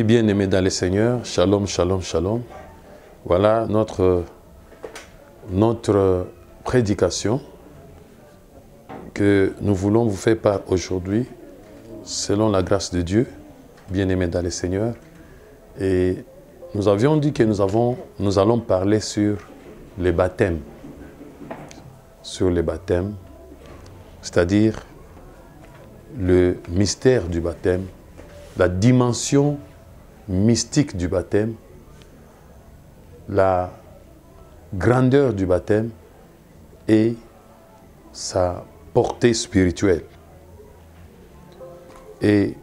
Bien-aimés dans le Seigneur, shalom, shalom, shalom. Voilà notre prédication que nous voulons vous faire part aujourd'hui, selon la grâce de Dieu, bien-aimés dans le Seigneur. Et nous avions dit que nous allons parler sur les baptêmes. Sur les baptêmes, c'est-à-dire le mystère du baptême, la dimension mystique du baptême, la grandeur du baptême et sa portée spirituelle. Et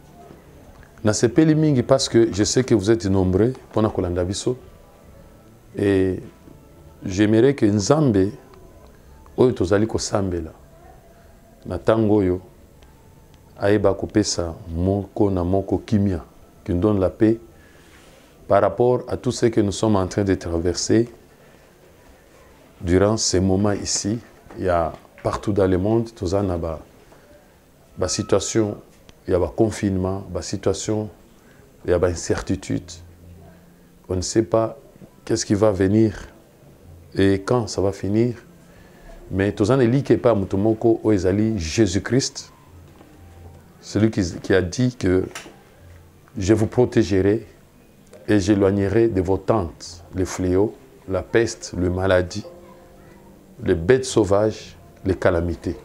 nasepeli mingi parce que je sais que vous êtes nombreux pour na kolanda biso et j'aimerais que Nzambe oyo tozali kosambela na tango oyo ayeba kopesa moko na moko kimia qui nous donne la paix par rapport à tout ce que nous sommes en train de traverser durant ces moments ici. Il y a partout dans le monde, il y a des situations, il y a des confinements, des situations, il y a des incertitudes. On ne sait pas qu'est-ce qui va venir et quand ça va finir. Mais tout ça n'est pas Mutomoko Oezali Jésus-Christ, celui qui a dit que je vous protégerai et j'éloignerai de vos tentes les fléaux, la peste, les maladies, les bêtes sauvages, les calamités.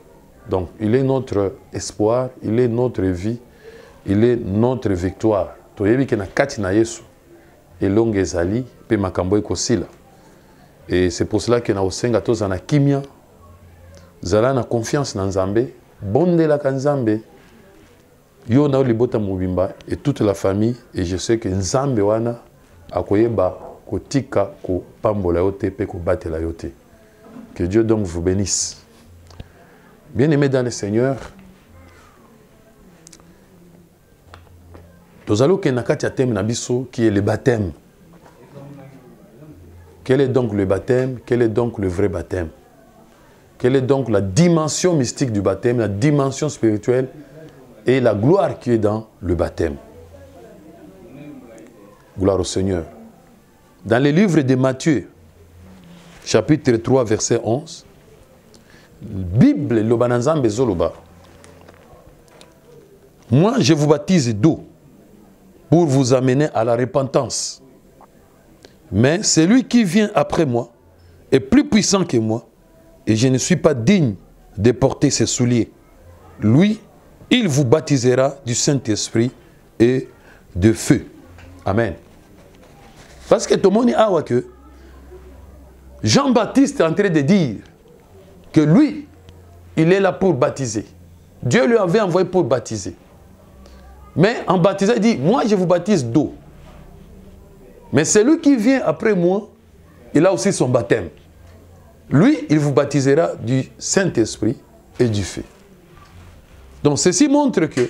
Donc, il est notre espoir, il est notre vie, il est notre victoire. Et c'est pour cela que na osenga toza na kimia, zala na confiance na Nzambe, bondela ka Nzambe. Yo na libota mubimba et toute la famille et je sais que Nzambe wana akoyeba kotika ko pambola yote pe ko batela yote. Que Dieu donc vous bénisse. Bien-aimés dans le Seigneur, tozalo ke nakati ya thème na biso qui est le baptême. Quel est donc le baptême? Quel est donc le vrai baptême? Quelle est donc la dimension mystique du baptême, la dimension spirituelle et la gloire qui est dans le baptême? Gloire au Seigneur. Dans le livre de Matthieu, chapitre 3, verset 11, Bible Lobananzambe Zoloba. Moi, je vous baptise d'eau pour vous amener à la repentance. Mais celui qui vient après moi est plus puissant que moi et je ne suis pas digne de porter ses souliers. Lui, il vous baptisera du Saint-Esprit et de feu. Amen. Parce que tout le monde a que Jean-Baptiste est en train de dire que lui, il est là pour baptiser. Dieu lui avait envoyé pour baptiser. Mais en baptisant, il dit, moi je vous baptise d'eau. Mais celui qui vient après moi, il a aussi son baptême. Lui, il vous baptisera du Saint-Esprit et du feu. Donc ceci montre que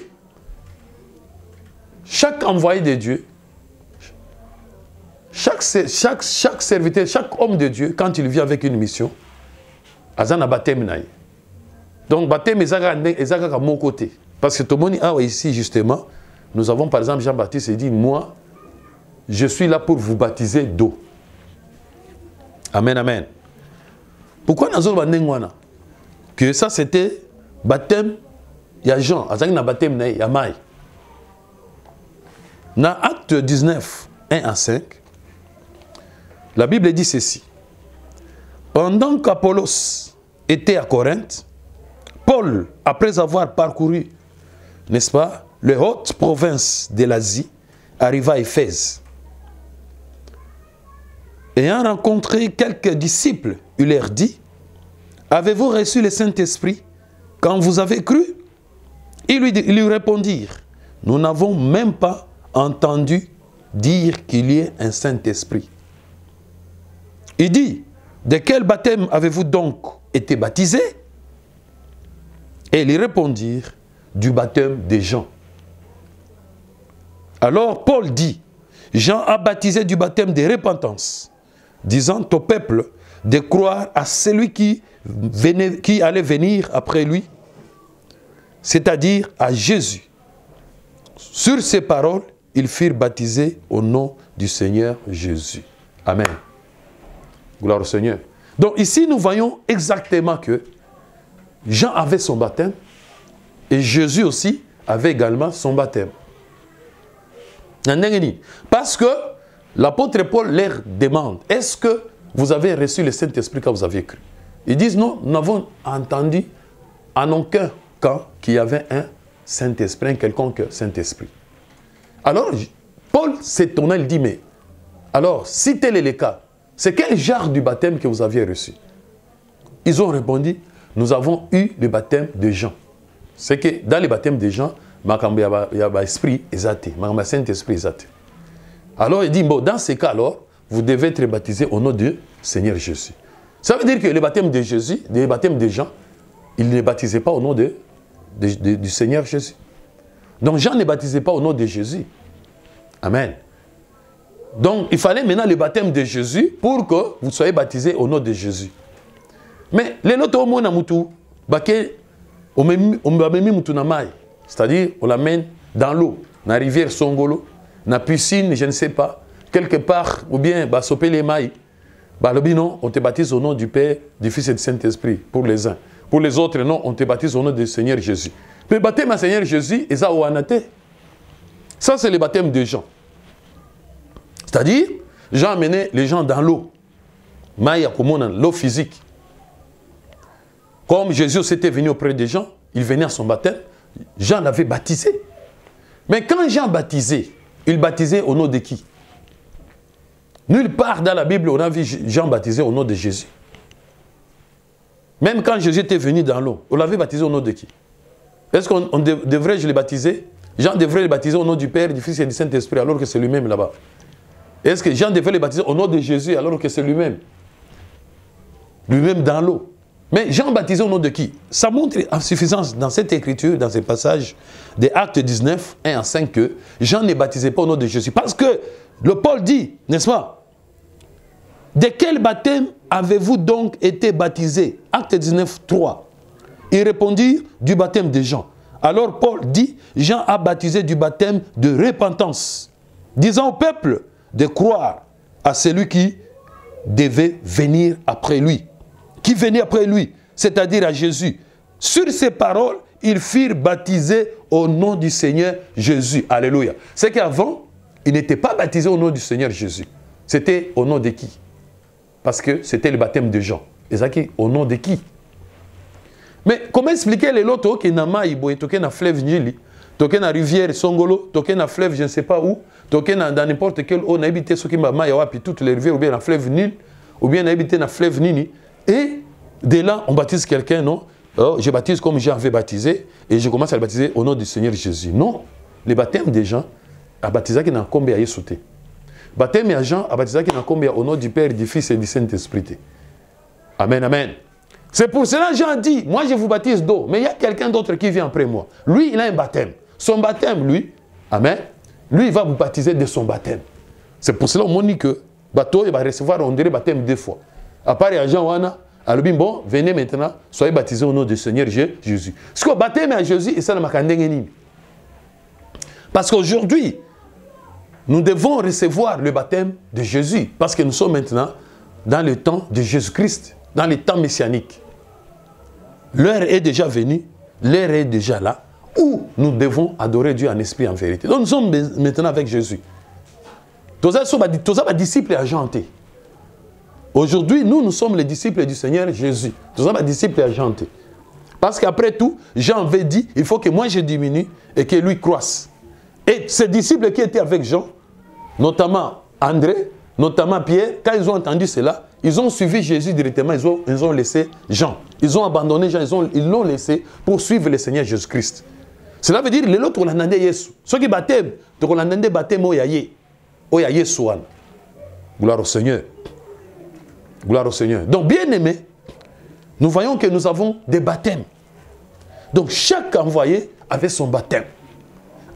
chaque envoyé de Dieu, chaque serviteur, chaque homme de Dieu, quand il vient avec une mission, il a un baptême. Donc baptême est à mon côté. Parce que tout le monde est ici justement, nous avons par exemple Jean-Baptiste qui dit, moi, je suis là pour vous baptiser d'eau. Amen, amen. Pourquoi nous avons dit que ça c'était baptême? Il y a Jean, il y a baptême, il y a Maï. Dans Acte 19, 1 à 5, La Bible dit ceci. Pendant qu'Apollos était à Corinthe, Paul, après avoir parcouru, n'est-ce pas, les hautes provinces de l'Asie, arriva à Éphèse. Ayant rencontré quelques disciples, il leur dit, « Avez-vous reçu le Saint-Esprit quand vous avez cru ?» Ils lui répondirent, « Nous n'avons même pas entendu dire qu'il y ait un Saint-Esprit. » Il dit, « De quel baptême avez-vous donc été baptisés ?» Et ils répondirent, « Du baptême de Jean. » Alors Paul dit, « Jean a baptisé du baptême de repentance, disant au peuple de croire à celui qui allait venir après lui, c'est-à-dire à Jésus. » Sur ces paroles, ils furent baptisés au nom du Seigneur Jésus. Amen. Gloire au Seigneur. Donc ici, nous voyons exactement que Jean avait son baptême et Jésus aussi avait également son baptême. Parce que l'apôtre Paul leur demande, est-ce que vous avez reçu le Saint-Esprit quand vous aviez cru? Ils disent non, nous n'avons entendu en aucun cas qu'il y avait un Saint-Esprit, un quelconque Saint-Esprit. Alors, Paul s'étonna, il dit, mais alors, si tel est le cas, c'est quel genre du baptême que vous aviez reçu? Ils ont répondu, nous avons eu le baptême de Jean. C'est que dans le baptême de Jean, il y a l'esprit exaté, le Saint-Esprit exaté. Alors il dit, bon, dans ce cas, alors, vous devez être baptisé au nom du Seigneur Jésus. Ça veut dire que le baptême de Jésus, le baptême de Jean, il ne baptisait pas au nom du Seigneur Jésus. Donc Jean ne baptisait pas au nom de Jésus. Amen. Donc il fallait maintenant le baptême de Jésus pour que vous soyez baptisés au nom de Jésus. Mais les autres au monde c'est-à-dire on l'amène dans l'eau, dans la rivière Songolo, dans la piscine, je ne sais pas, quelque part, ou bien soper les mailles. Non, on te baptise au nom du Père, du Fils et du Saint-Esprit, pour les uns. Pour les autres, non, on te baptise au nom du Seigneur Jésus. Mais le baptême du Seigneur Jésus, ça c'est le baptême de Jean. C'est-à-dire, Jean amenait les gens dans l'eau. L'eau physique. Comme Jésus s'était venu auprès des gens, il venait à son baptême, Jean l'avait baptisé. Mais quand Jean baptisait, il baptisait au nom de qui? Nulle part dans la Bible, on a vu Jean baptisé au nom de Jésus. Même quand Jésus était venu dans l'eau, on l'avait baptisé au nom de qui? Est-ce qu'on devrait le baptiser? Jean devrait le baptiser au nom du Père, du Fils et du Saint-Esprit, alors que c'est lui-même là-bas. Est-ce que Jean devait le baptiser au nom de Jésus, alors que c'est lui-même? Lui-même dans l'eau. Mais Jean baptisé au nom de qui? Ça montre en suffisance dans cette écriture, dans ces passages des Actes 19, 1 à 5, que Jean ne baptisait pas au nom de Jésus. Parce que le Paul dit, n'est-ce pas? De quel baptême avez-vous donc été baptisé? Acte 19, 3. Ils répondirent, du baptême de Jean. Alors Paul dit, Jean a baptisé du baptême de repentance, disant au peuple de croire à celui qui devait venir après lui. Qui venait après lui, c'est-à-dire à Jésus. Sur ces paroles, ils furent baptisés au nom du Seigneur Jésus. Alléluia. C'est qu'avant, ils n'étaient pas baptisés au nom du Seigneur Jésus. C'était au nom de qui? Parce que c'était le baptême de Jean. Et ça qui, au nom de qui? Mais comment expliquer les lotos qui n'ont pas été dans fleuve Nili, toqué dans la rivière Songolo, toqué dans fleuve je ne sais pas où, toqué dans n'importe quel eau, on a habité ce qui m'a puis toutes les rivières, ou bien dans fleuve Nil, ou bien on a habité dans fleuve Nini. Et de là, on baptise quelqu'un, non? Oh, je baptise comme Jean avait baptisé, et je commence à le baptiser au nom du Seigneur Jésus. Non, le baptême des gens a baptisé qui n'a combien à sauté. Baptême de Jean a baptisé qui n'a combien au nom du Père, du Fils et du Saint-Esprit. Amen, amen. C'est pour cela que Jean dit, moi je vous baptise d'eau, mais il y a quelqu'un d'autre qui vient après moi. Lui, il a un baptême. Son baptême, lui, amen, lui, il va vous baptiser de son baptême. C'est pour cela qu'on dit que bateau, il va recevoir, on dirait baptême 2 fois. À part Jean Wana, alors bon, venez maintenant, soyez baptisés au nom du Seigneur Jésus. Ce que baptême à Jésus, et ça ne m'a qu'à dire. Parce qu'aujourd'hui, nous devons recevoir le baptême de Jésus, parce que nous sommes maintenant dans le temps de Jésus-Christ, dans le temps messianique. L'heure est déjà venue, l'heure est déjà là, où nous devons adorer Dieu en esprit et en vérité. Donc nous sommes maintenant avec Jésus. Tous les disciples à chanter. Aujourd'hui, nous sommes les disciples du Seigneur Jésus. Nous sommes les disciples à Jean. Parce qu'après tout, Jean avait dit, il faut que moi je diminue et que lui croisse. Et ces disciples qui étaient avec Jean, notamment André, notamment Pierre, quand ils ont entendu cela, ils ont suivi Jésus directement, ils ont laissé Jean. Ils ont abandonné Jean, ils l'ont laissé pour suivre le Seigneur Jésus-Christ. Cela veut dire que l'autre, on a demandé Jésus. Ceux qui baptêment, on a demandé baptême au Yahé. Au Yahé Souane. Gloire au Seigneur. Gloire au Seigneur. Donc, bien aimé, nous voyons que nous avons des baptêmes. Donc, chaque envoyé avait son baptême.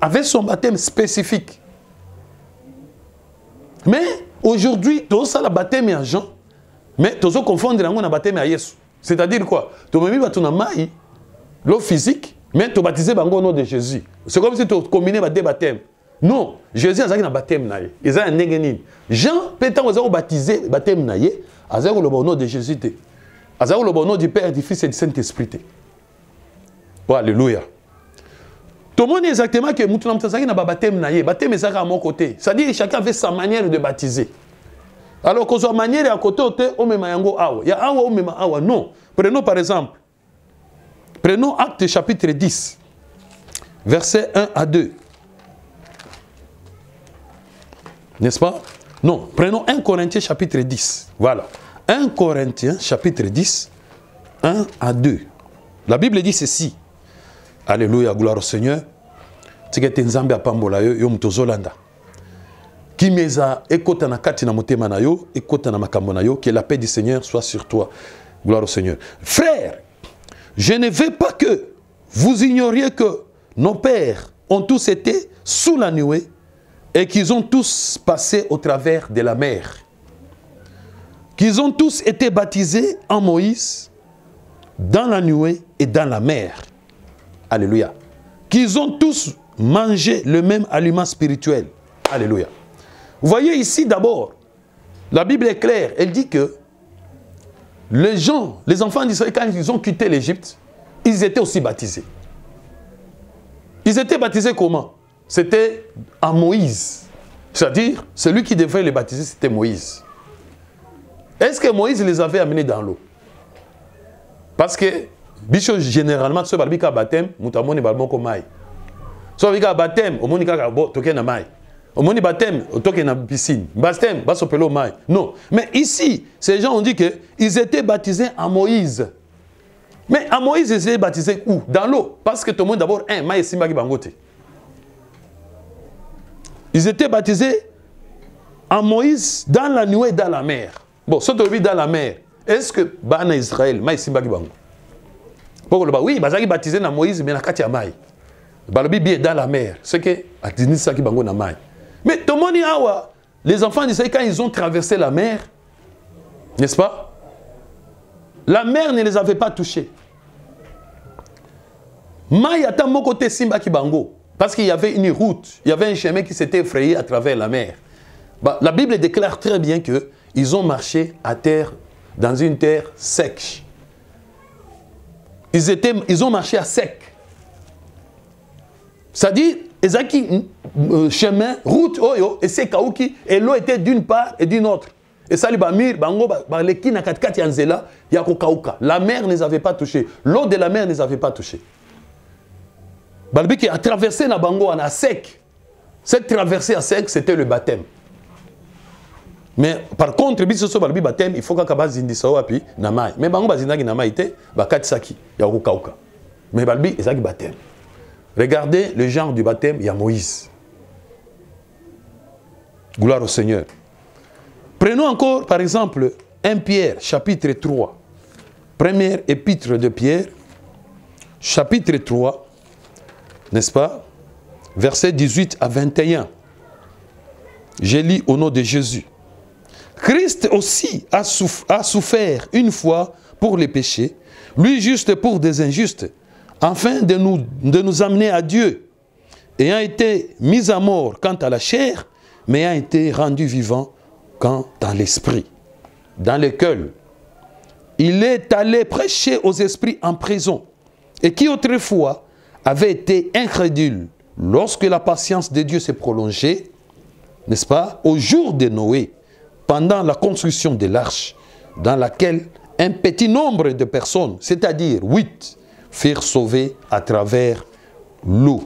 Avait son baptême spécifique. Mais, aujourd'hui, tout ça, le baptême est à Jean. Mais, tout ça, confondre le baptême à Jésus. C'est-à-dire quoi? Tu as mis l'eau physique, mais tu as baptisé au nom de Jésus. C'est comme si tu combinais deux baptêmes. Non, Jésus a un baptême. Il a un baptême. Jean, peut-être qu'il a baptisé le baptême. Il a le nom de Jésus. Il a le nom du Père, du Fils et du Saint-Esprit. Oh, alléluia. Tout le monde exactement que nous avons un baptême. Le baptême est à mon côté. C'est-à-dire que chacun avait sa manière de baptiser. Alors que sa manière à côté, on met mayango awa. Il y a awa, on met awa. Non. Prenons par exemple. Prenons Actes chapitre 10. Versets 1 à 2. N'est-ce pas? Non. Prenons 1 Corinthiens chapitre 10. Voilà. 1 Corinthiens chapitre 10. 1 à 2. La Bible dit ceci. Alléluia, gloire au Seigneur. C'est que Nzambe apambola yo mutozolanda. Qui meza ekota na kati na motema na yo, ekota na makambo na yo, que la paix du Seigneur soit sur toi. Gloire au Seigneur. Frères, je ne veux pas que vous ignoriez que nos pères ont tous été sous la nuée et qu'ils ont tous passé au travers de la mer. Qu'ils ont tous été baptisés en Moïse, dans la nuée et dans la mer. Alléluia. Qu'ils ont tous mangé le même aliment spirituel. Alléluia. Vous voyez ici d'abord, la Bible est claire. Elle dit que les enfants d'Israël, quand ils ont quitté l'Égypte, ils étaient aussi baptisés. Ils étaient baptisés comment? C'était à Moïse. C'est-à-dire, celui qui devait les baptiser, c'était Moïse. Est-ce que Moïse les avait amenés dans l'eau? Parce que, généralement, ce qui est baptême, mutamoni balmoko mai. Ce qui est baptême, au monde toke na mai. Au monde baptême, toke na piscine. Baptême, basopelo mai. Non. Mais ici, ces gens ont dit qu'ils étaient baptisés à Moïse. Mais à Moïse, ils étaient baptisés où? Dans l'eau. Parce que tout le monde d'abord, mai simba ki bangote. Ils étaient baptisés à Moïse dans la nuée et dans la mer. Bon, ce qui est dans la mer, est-ce que Bana Israël, mai simba ki bango? Oui, ils sont baptisés dans Moïse, mais dans la mer. Ils sont dans la mer. C'est que Adini Saki Bango na mai. Mais tout le monde awa, les enfants d'Israël, quand ils ont traversé la mer, n'est-ce pas? La mer ne les avait pas touchés. Mai attend mon côté Simba Kibango. Parce qu'il y avait une route, il y avait un chemin qui s'était effrayé à travers la mer. La Bible déclare très bien qu'ils ont marché à terre, dans une terre sèche. Ils ont marché à sec. C'est-à-dire, ils ont chemin, route, et c'est Kaouki, et l'eau était d'une part et d'une autre. Et ça, la mer ne les avait pas touchés. L'eau de la mer ne les avait pas touchés. Balbi a traversé la Bango à sec. Cette traversée à sec, c'était le baptême. Mais par contre, le baptême, il faut que Zindi Sawapi Namai. Mais Bango Bazinagi Namai était Bakatsaki, Yaokauka. Mais Balbi, c'est baptême. Regardez le genre du baptême, il y a Moïse. Gloire au Seigneur. Prenons encore, par exemple, 1 Pierre, chapitre 3. Première épître de Pierre, chapitre 3, n'est-ce pas? Versets 18 à 21. Je lis au nom de Jésus. Christ aussi a souffert une fois pour les péchés, lui juste pour des injustes, afin de nous amener à Dieu, ayant été mis à mort quant à la chair, mais ayant été rendu vivant quant à l'esprit. Dans lequel il est allé prêcher aux esprits en prison, et qui autrefois avait été incrédule lorsque la patience de Dieu s'est prolongée, n'est-ce pas, au jour de Noé, pendant la construction de l'arche, dans laquelle un petit nombre de personnes, c'est-à-dire 8, furent sauvées à travers l'eau.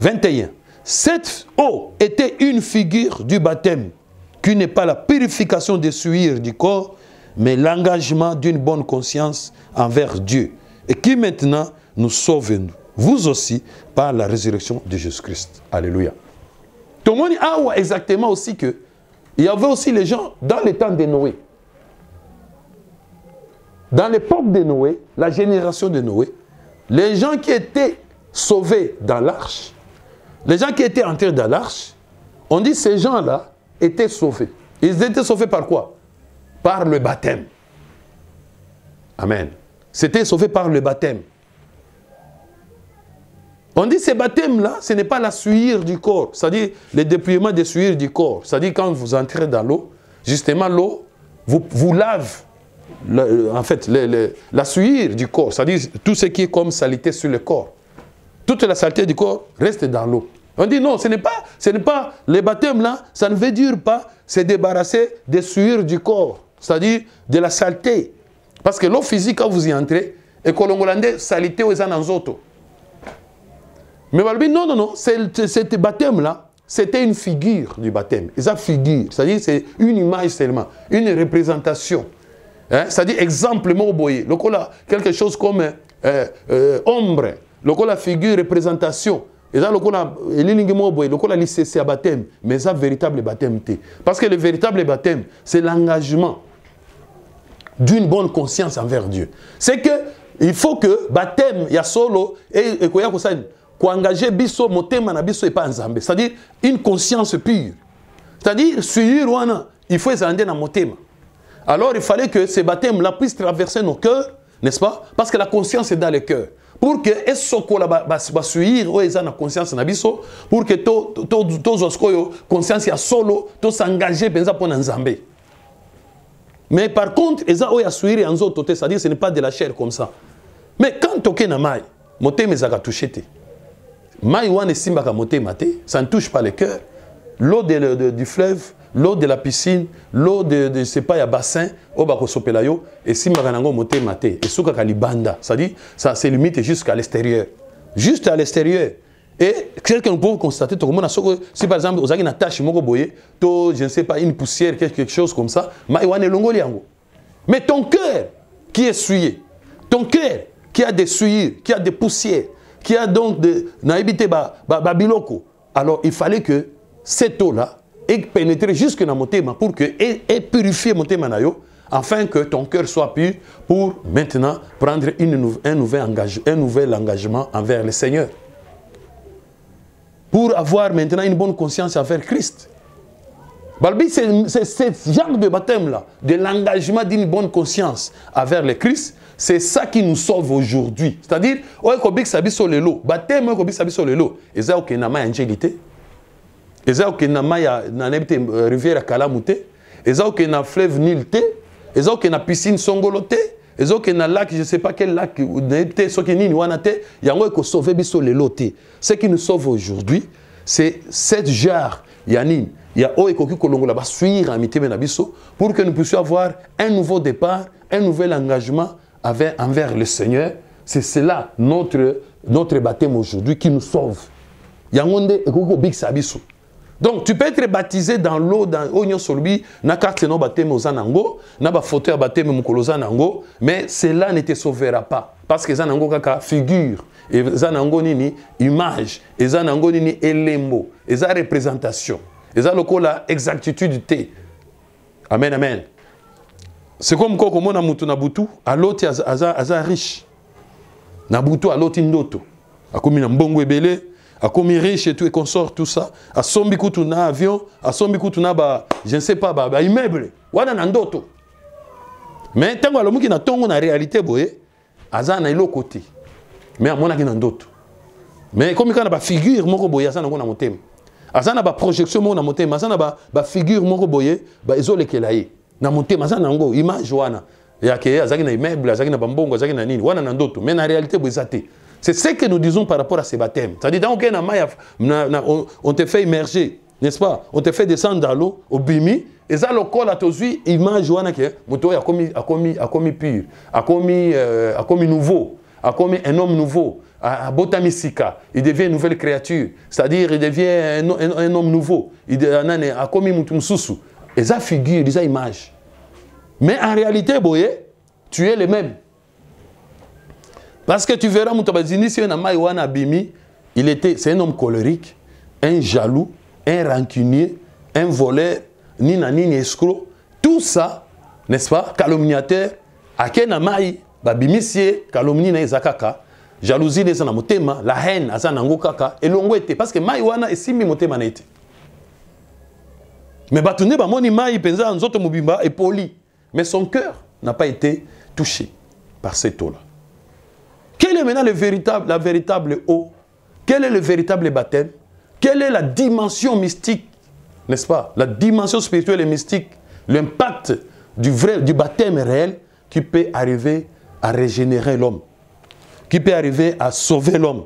21. Cette eau était une figure du baptême, qui n'est pas la purification des souillures du corps, mais l'engagement d'une bonne conscience envers Dieu, et qui maintenant nous sauve, vous aussi, par la résurrection de Jésus-Christ. Alléluia. Tout le monde dit exactement aussi que il y avait aussi les gens dans le temps de Noé. Dans l'époque de Noé, la génération de Noé, les gens qui étaient sauvés dans l'arche, les gens qui étaient entrés dans l'arche, on dit ces gens-là étaient sauvés. Ils étaient sauvés par quoi? Par le baptême. Amen. C'était sauvé par le baptême. On dit ces baptêmes-là, ce n'est pas la souillure du corps, c'est-à-dire le dépouillement des souillures du corps. C'est-à-dire quand vous entrez dans l'eau, justement l'eau vous lave en fait, la souillure du corps, c'est-à-dire tout ce qui est comme saleté sur le corps. Toute la saleté du corps reste dans l'eau. On dit non, ce n'est pas les baptêmes là, ça ne veut dire pas se débarrasser des souillures du corps, c'est-à-dire de la saleté. Parce que l'eau physique, quand vous y entrez, et que l'on saleté aux autres. Mais non, cet baptême-là, c'était une figure du baptême. Et ça figure, c'est-à-dire c'est une image seulement, une représentation. Hein? C'est-à-dire exemple, quelque chose comme ombre, la figure, représentation. Et ça, le baptême, mais ça, véritable baptême. Parce que le véritable baptême, c'est l'engagement d'une bonne conscience envers Dieu. C'est que il faut que baptême, il y a solo, et engager biso, motema na biso et pas nzambe. C'est-à-dire une conscience pure. C'est-à-dire, il faut essayer dans motema. Alors, il fallait que ces baptêmes-là puissent traverser nos cœurs, n'est-ce pas? Parce que la conscience est dans le cœur. Pour que la conscience na biso, pour que conscience ya solo, to s'engager pour nzambe. Mais par contre, c'est-à-dire que ce n'est pas de la chair comme ça. Mais quand tu es dans mai, motema ezaka touché te. Mai wane simbaka motema te, ça ne touche pas le cœur. L'eau du fleuve, l'eau de la piscine, l'eau de c'est pas ya bassin, obako sopelayo et simbaka nango motema te. Et souka kalibanda, c'est-à-dire ça se limite jusqu'à l'extérieur. Juste à l'extérieur. Et quelqu'un nous peut constater, si par exemple, vous avez une tâche, je ne sais pas, une poussière, quelque chose comme ça, mais ton cœur qui est souillé, ton cœur qui a des souillures, qui a des poussières, qui a donc des biloko, alors il fallait que cette eau-là ait pénétré jusque dans mon thème pour que ait purifié mon thème afin que ton cœur soit pur pour maintenant prendre un nouvel engagement envers le Seigneur. Pour avoir maintenant une bonne conscience envers Christ. Balbi, c'est ce genre de baptême-là, de l'engagement d'une bonne conscience envers le Christ, c'est ça qui nous sauve aujourd'hui. C'est-à-dire, baptême, et ça, ok, n'a pas angélité, et ça, ok, n'a pas rivière Kalamute, et ça, ok, n'a fleuve Nilte, et ça, ok, n'a piscine Songolote, et ça, ok, n'a lac, je ne sais pas quel lac, ce qui n'est pas il y a un qui sauve ce qui nous sauve aujourd'hui, c'est cette jarre, Yanine, il y a pour que nous puissions avoir un nouveau départ, un nouvel engagement envers le Seigneur. C'est cela notre baptême aujourd'hui qui nous sauve. Donc tu peux être baptisé dans l'eau, dans l'oignon solbi, na carte no baptême aux anango, na ba fauteuil baptême mukoloza nango, mais cela ne te sauvera pas parce que zanango kaka figure et zanango nini image et zanango nini elembo et za représentation et za lokola exactitude té. Amen amen. C'est comme quand on a mutu na butu à l'autre aza riche. Na butu à l'autre ndoto. Akomi na mbongo ebele. A commis riche et tout et consort tout ça. A sombi kutu na avion, a sombi kutu na je ne sais pas immeuble. Wana na ndoto. Mais tant que l'homme qui na tongo na réalité boye, aza na ilo côté. Mais amona ki na ndoto. Mais comme quand na figure moko boye aza na ngona motema. Aza na projection moko na motema, aza na figure moko boye, ezole kelaye. Na motema aza na ngo image wana. Ya ke aza ki na immeuble, aza ki na mbongo, aza ki na nini, wana na ndoto. Mais na réalité boye zate. C'est ce que nous disons par rapport à ces baptêmes. C'est-à-dire, on te fait immerger, n'est-ce pas? On te fait descendre dans l'eau, au bimi, Et ça, le corps, tu as vu, image, moto a commis pur, a commis nouveau, a commis un homme nouveau, a botamisika, il devient une nouvelle créature, c'est-à-dire il devient un homme nouveau, il a commis mutumsusu. Et ça figure, ça image. Mais en réalité, boye, tu es le même. Parce que tu verras, c'est un homme colérique, un jaloux, un rancunier, un voleur, ni escroc. Tout ça, n'est-ce pas, calomniateur, akena mai, babimisie, calomnie na ezakaka, jalousie na na motema, la haine aza nango kaka, elongo ete parce que mai wana esimi motema na ete. Mais batune ba moni mai penza nzoto mobimba est poli, mais son cœur n'a pas été touché par cette eau-là. Quel est maintenant la véritable eau? Quel est le véritable baptême? Quelle est la dimension mystique, n'est-ce pas? La dimension spirituelle et mystique, l'impact du baptême réel qui peut arriver à régénérer l'homme, qui peut arriver à sauver l'homme.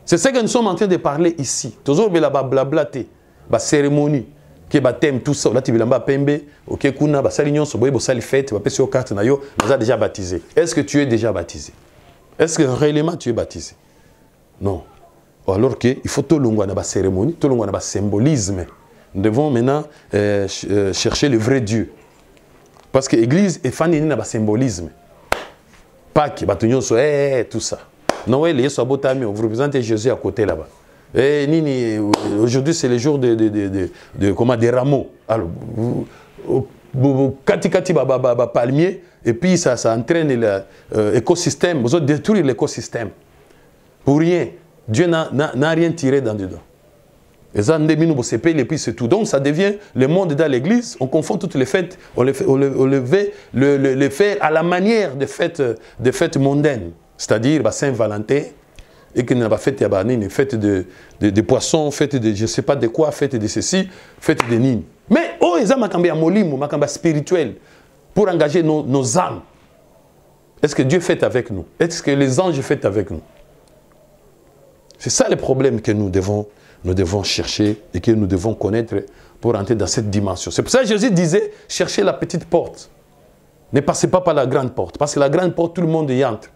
C'est ce que nous sommes en train de parler ici. Toujours la blablaté, la cérémonie, qui est baptême, tout ça. Là, tu veux pembe, ok, kuna, basalignon, soboye, bosali fête, bapé sur carte na yo, nous a déjà baptisé. Est-ce que tu es déjà baptisé? Est-ce que réellement tu es baptisé? Non. Alors qu'il faut tout le monde dans la cérémonie, tout le monde dans le symbolisme. Nous devons maintenant chercher le vrai Dieu. Parce que l'église est fan dans le symbolisme. Pâques, tout ça. Noël, vous représentez Jésus à côté là-bas. Aujourd'hui, c'est le jour des rameaux. Alors, kati palmier, et puis ça entraîne l'écosystème. Vous allez détruire l'écosystème. Pour rien. Dieu n'a rien tiré dans dedans. Et ça, et puis c'est tout. Donc ça devient le monde dans l'église. On confond toutes les fêtes. On les fait à la manière des fêtes mondaines. C'est-à-dire Saint-Valentin. Et qu'il n'y a pas fait une fête de poissons, fête de je ne sais pas de quoi, fête de ceci, fête de nini. Mais oh, ils ont un molimo, un spirituel pour engager nos âmes. Est-ce que Dieu fait avec nous? Est-ce que les anges font avec nous? C'est ça le problème que nous devons chercher et que nous devons connaître pour entrer dans cette dimension. C'est pour ça que Jésus disait, cherchez la petite porte. Ne passez pas par la grande porte. Parce que la grande porte, tout le monde y entre.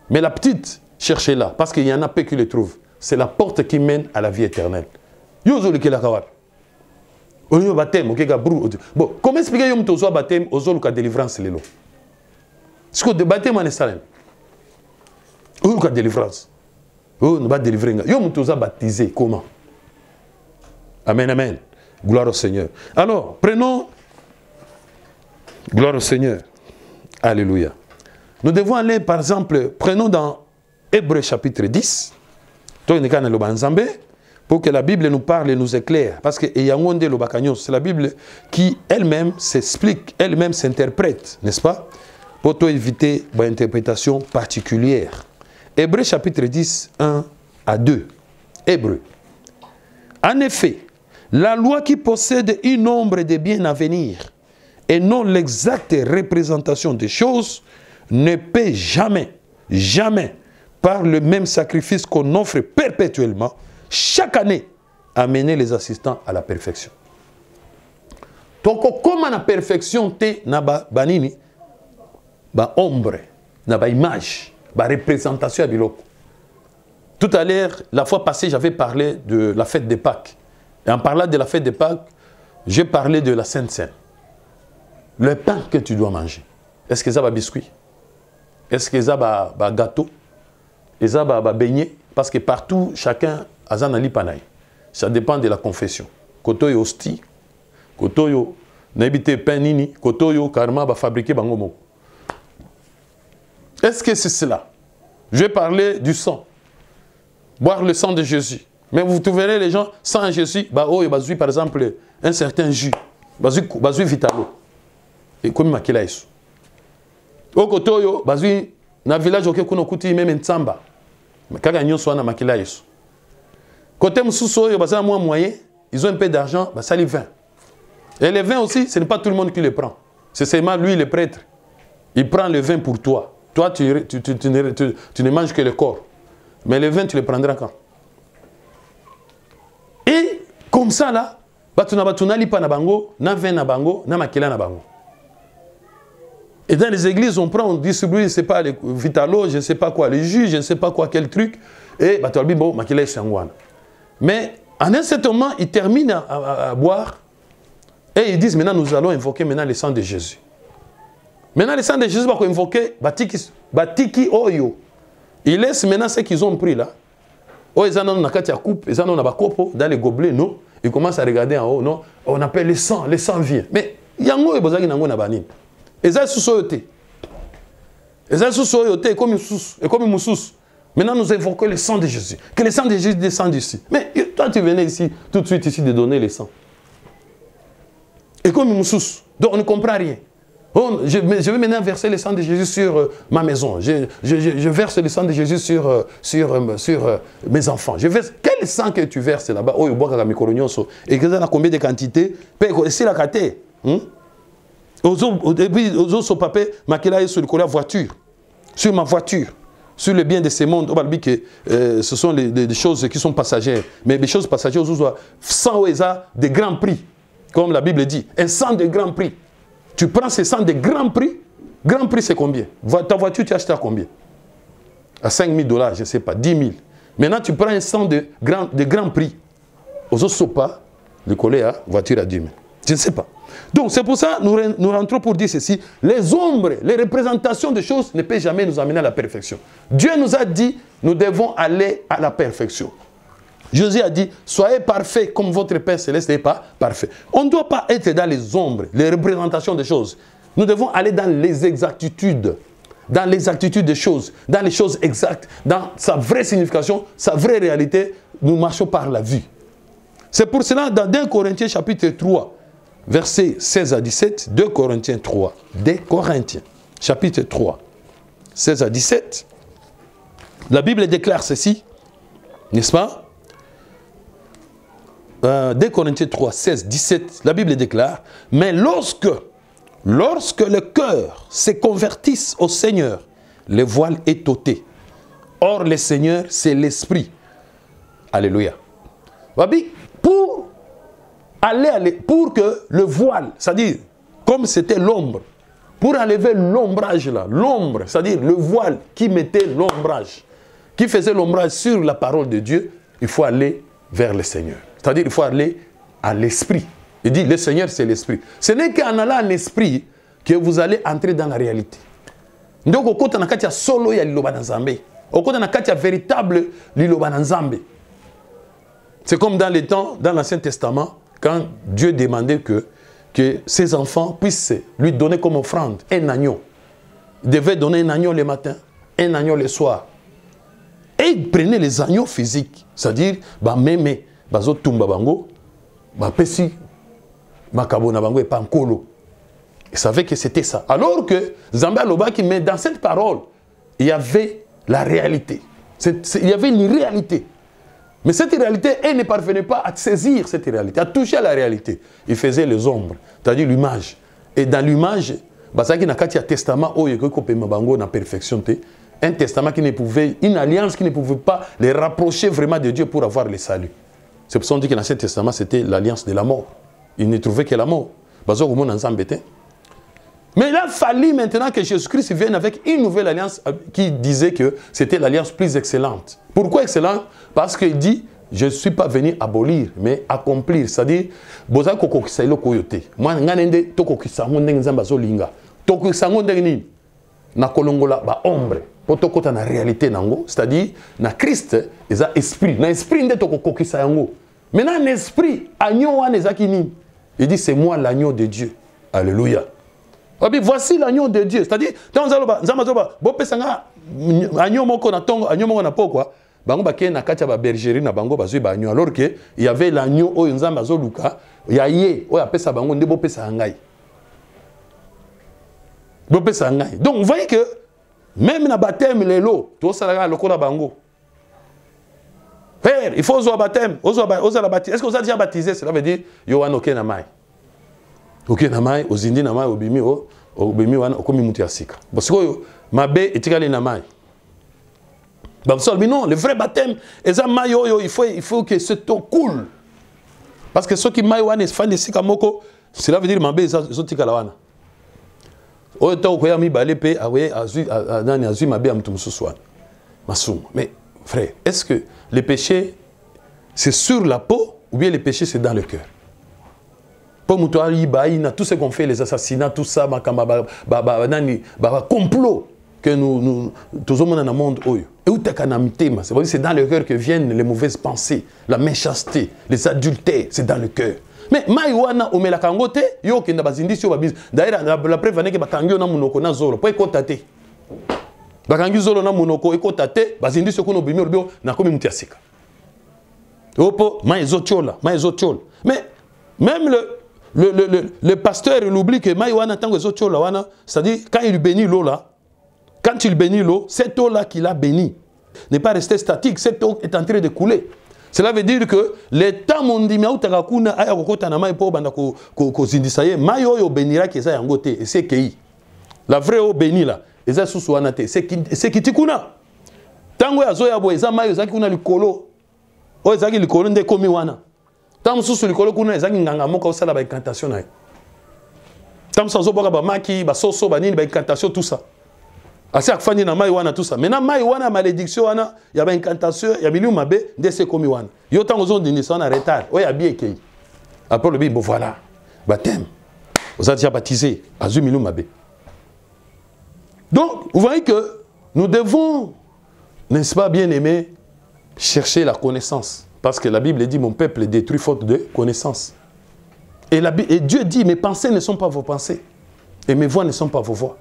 Mais la petite, cherchez-la. Parce qu'il y en a peu qui le trouvent. C'est la porte qui mène à la vie éternelle. Bon, comment expliquer que baptême aux la délivrance? Est-ce que le baptême en Salem? Où la délivrance? Oh, nous va délivrer. Yo nous baptisé comment? Amen, amen. Gloire au Seigneur. Alors, prenons. Gloire au Seigneur. Alléluia. Nous devons aller, par exemple, prenons dans Hébreux chapitre 10. Pour que la Bible nous parle et nous éclaire. Parce que c'est la Bible qui elle-même s'explique, elle-même s'interprète, n'est-ce pas? Pour éviter une interprétation particulière. Hébreux chapitre 10, 1 à 2. Hébreux. En effet, la loi qui possède un nombre de biens à venir et non l'exacte représentation des choses ne peut jamais, par le même sacrifice qu'on offre perpétuellement, chaque année, amener les assistants à la perfection. Donc, comment la perfection te na banini, ba ombre, na ba image, ba représentation à biloko. Tout à l'heure, la fois passée, j'avais parlé de la fête de Pâques. Et en parlant de la fête de Pâques, j'ai parlé de la Sainte Seine. Le pain que tu dois manger. Est-ce que ça va biscuit? Est-ce que ça va gâteau? Est-ce que ça va beignet? Parce que partout, chacun a un lipanay. Ça dépend de la confession. Koto yo hostie, koto yo n'habite pain nini, koto yo karma va fabriquer bangomo. Est-ce que c'est cela? Je vais parler du sang. Boire le sang de Jésus. Mais vous trouverez les gens sans Jésus, bah oh, bah par exemple un certain jus, bah vitalo. Et comme makila isu. Au côté yo, bah na village auquel on kuti même ntsamba. Mais quand ils sont na makila isu. Côté msuso yo, bah moins moyen, ils ont un peu d'argent, bah ça les vin. Et le vin aussi, ce n'est pas tout le monde qui le prend. C'est seulement lui le prêtre. Il prend le vin pour toi. Toi, tu ne manges que le corps. Mais le vin, tu le prendras quand? Et comme ça, là, batuna batuna lipa na bango, na vin na bango, na makila na bango. Et dans les églises, on prend, on distribue, je ne sais pas, les Vitalo, je ne sais pas quoi, les jus, je ne sais pas quoi, quel truc. Et batolbi bon, makila est sangwana. Mais en un certain moment, ils terminent à boire. Et ils disent, maintenant, nous allons invoquer maintenant le sang de Jésus. Maintenant, le sang de Jésus, va invoquer Batiki Oyo. Ils laissent maintenant ce qu'ils ont pris là. Oh, ils en ont dans la coupe, ils en ont dans les gobelets, non. Ils commencent à regarder en haut, non. On appelle le sang vient. Mais il y a un peu de banane. Et ça, c'est soyoté. Et ça, c'est soyoté, comme une moussous. Maintenant, nous invoquons le sang de Jésus. Que le sang de Jésus descende ici. Mais toi, tu venais ici, tout de suite ici, de donner le sang. Et comme une moussous. Donc, on ne comprend rien. Oh, je vais maintenant verser le sang de Jésus sur ma maison. Je verse le sang de Jésus sur mes enfants. Je verse, quel sang que tu verses là-bas? Oh, il boit avec et que ça a combien de quantités? C'est la caté. Au début, aux autres, papier, Makila est sur le collier voiture. Sur ma voiture. Sur le bien de ces mondes, on va dire que ce sont des choses qui sont passagères. Mais les choses passagères, sans de grands prix. Comme la Bible dit. Un sang de grand prix. Tu prends ce sang de grand prix. Grand prix, c'est combien? Ta voiture, tu achètes à combien? À 5 000 $, je ne sais pas, 10 000. Maintenant, tu prends un sang de grand prix. Aux autres sopas, le collet à voiture à 10 000. Je ne sais pas. Donc, c'est pour ça que nous rentrons pour dire ceci. Les ombres, les représentations de choses ne peuvent jamais nous amener à la perfection. Dieu nous a dit, nous devons aller à la perfection. Jésus a dit, soyez parfaits comme votre Père Céleste n'est pas parfait. On ne doit pas être dans les ombres, les représentations des choses. Nous devons aller dans les exactitudes. Dans l'exactitude des choses, dans les choses exactes, dans sa vraie signification, sa vraie réalité, nous marchons par la vue. C'est pour cela, dans 2 Corinthiens chapitre 3, versets 16 à 17, 2 Corinthiens 3, 2 Corinthiens chapitre 3, 16 à 17, la Bible déclare ceci, n'est-ce pas? 2 Corinthiens 3, 16, 17, la Bible déclare, mais lorsque le cœur se convertisse au Seigneur, le voile est ôté. Or, le Seigneur, c'est l'Esprit. Alléluia. Pour que le voile, c'est-à-dire, comme c'était l'ombre, pour enlever l'ombrage là, l'ombre, c'est-à-dire le voile qui mettait l'ombrage, qui faisait l'ombrage sur la parole de Dieu, il faut aller vers le Seigneur. C'est-à-dire, il faut aller à l'Esprit. Il dit, le Seigneur, c'est l'Esprit. Ce n'est qu'en allant en Esprit que vous allez entrer dans la réalité. Donc, au côté de la solo, il y a l'Iloba Nzambe. Au côté de la véritable l'Iloba Nzambe. C'est comme dans les temps, dans l'Ancien Testament, quand Dieu demandait que ses enfants puissent lui donner comme offrande un agneau. Il devait donner un agneau le matin, un agneau le soir. Et il prenait les agneaux physiques. C'est-à-dire, mémé, bazo tumba bango, pesi, makabona bango et pankolo. Il savait que c'était ça. Alors que Zambé Aloba qui met dans cette parole, il y avait la réalité. Il y avait une réalité. Mais cette réalité, elle ne parvenait pas à saisir cette réalité, à toucher à la réalité. Il faisait les ombres, c'est-à-dire l'image. Et dans l'image, il y a un testament où il y a une perfection. Un testament qui ne pouvait, une alliance qui ne pouvait pas les rapprocher vraiment de Dieu pour avoir le salut. C'est pour ça qu'on dit que dans l'Ancien Testament, c'était l'alliance de la mort. Il ne trouvait que la mort. Mais il a fallu maintenant que Jésus-Christ vienne avec une nouvelle alliance qui disait que c'était l'alliance plus excellente. Pourquoi excellente? Parce qu'il dit, je ne suis pas venu abolir, mais accomplir. C'est-à-dire, boza kokokisa iloko yote. Moi, nganende tokokisa ngondeng nzamba zolinga. Tokokisa ngondeng ni na kolongola ba ombre. Potokota na réalité nango, c'est-à-dire na Christ, ils a esprit. Na esprit nde tokokisa yango. Maintenant, l'esprit, agneau wan ezaki ni. Il dit, c'est moi l'agneau de Dieu. Alléluia. Voici l'agneau de Dieu. C'est-à-dire, dans Zamazoba, Bopesanga, agneau moko na tongo, agneau moko na pokwa, bango baké na katia ba bergerie na bango bazui ba agneau. Alors que il y avait l'agneau oyo nzamba zoluka, ya ye, oyo apesa bango nde bopesa ngai. Bopesa ngai. Donc vous voyez que même na baptême lelo, to salaka lokola bango. Père, il faut oser baptême, oser la baptiser. Est-ce que vous avez déjà baptisé? Cela veut dire Yohan ok na mai. Ok na mai, ozindi na mai, obimi wana okomi mutu ya sika. Parce que mabe etikali na mai. Mais non, le vrai baptême, il faut que cette eau coule. Parce que ceux qui maïwan et fan de Sikamoko, cela veut dire Mambé et Zotikalawana. Autant que Yami Balepe, Azui Mabé Amtumsuswan. Mais frère, est-ce que les péchés, c'est sur la peau ou bien les péchés, c'est dans le cœur? Pour tout ce qu'on fait, les assassinats, tout ça, complot que nous tous dans le monde. C'est dans le cœur que viennent les mauvaises pensées, la méchanceté, les adultères, c'est dans le cœur. Mais maïwana o mela kangote yo kenda bazindisi yo babiz. D'ailleurs la preuve est que bakangyo na munoko na zolo po ekotate. Bakangyo zolo na munoko ekotate bazindisi ko no bimi obio na komi mutiasika. Opo maizo chola. Mais même le pasteur il oublie que maïwana tant que zo chola wana, c'est-à-dire quand il bénit l'eau là, quand il bénit l'eau, cette eau là qu'il a béni n'est pas restée statique, cette eau est en train de couler. Cela veut dire que les temps mondi mia utakakuna aya kokota na mai po banda ko zindisaye mai oyo benira ke za yango te c'est kei la vraie eau béni là eza susu wana te c'est kitikuna tango ya zoya bo eza mai ezaki kuna likolo o ezaki likolo nde komi wana tango susu likolo kuna ezaki nganga moko osala ba incantation na tango sazo boka ba maki ba soso ba nini ba incantation tout ça. Assez à faire na mai wana tout ça. Maintenant mai wana malédiction wana, il y a une incantation, il y a milieu mabé de ce comme wana. Yo tant aux de naissance en retard. Oh ya bien kei. Après le bon voilà. Baptême. Vous êtes déjà baptisé à milieu mabé. Donc vous voyez que nous devons, n'est-ce pas bien aimé, chercher la connaissance parce que la Bible dit mon peuple est détruit faute de connaissance. Et Dieu dit mes pensées ne sont pas vos pensées et mes voix ne sont pas vos voix.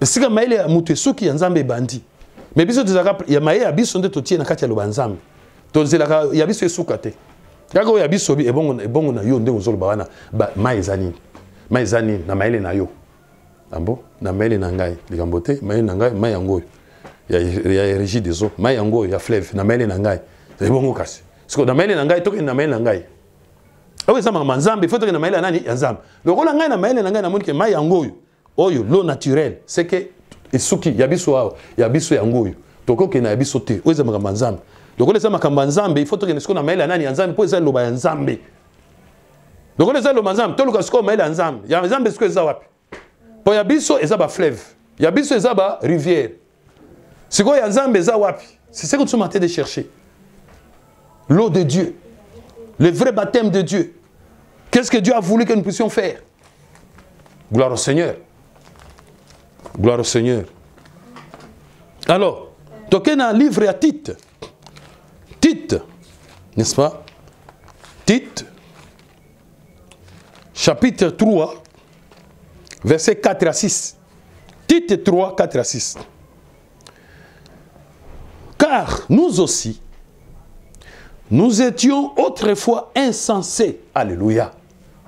Si vous avez des gens qui ont été bandits, mais il y a des gens qui ont été bandits, il y a des gens qui ont été bandits. Il y a des gens qui ont été bandits. Il y a des gens qui ont été bandits. Il y a des gens qui ont été bandits. Il y a régie des eaux, il y a fleuve, il y a fleuve. C'est bon kasi. Parce que dans maïle nangai, tout est dans maïle nangai. Ah oui, ça m'a manzambe. Il faut que dans maïle nani yanzam. Le rôle nangai na maïle nangai na moni que maï yangoy. Oyo l'eau naturelle, c'est que esuki yabiso yangoy. Toko ke na yabiso te. Oyo ça m'a manzambe. Le rôle ça m'a manzambe. Il faut que nous na maïle nani yanzam pour ça lo ba yanzambe. Le rôle ça lo manzambe. Tout le cas ko maïle yanzam. Ya yanzambe ce que ça wapi. Pour yabiso eza ba fleuve. Yabiso eza ba rivière. C'est quoi yanzambe eza wapi? C'est ce que nous sommes en train de chercher. L'eau de Dieu. Le vrai baptême de Dieu. Qu'est-ce que Dieu a voulu que nous puissions faire? Gloire au Seigneur. Gloire au Seigneur. Alors, donc il y a un livre à Tite. Tite, n'est-ce pas? Tite, chapitre 3, versets 4 à 6. Tite 3, 4 à 6. Car nous aussi, nous étions autrefois insensés. Alléluia.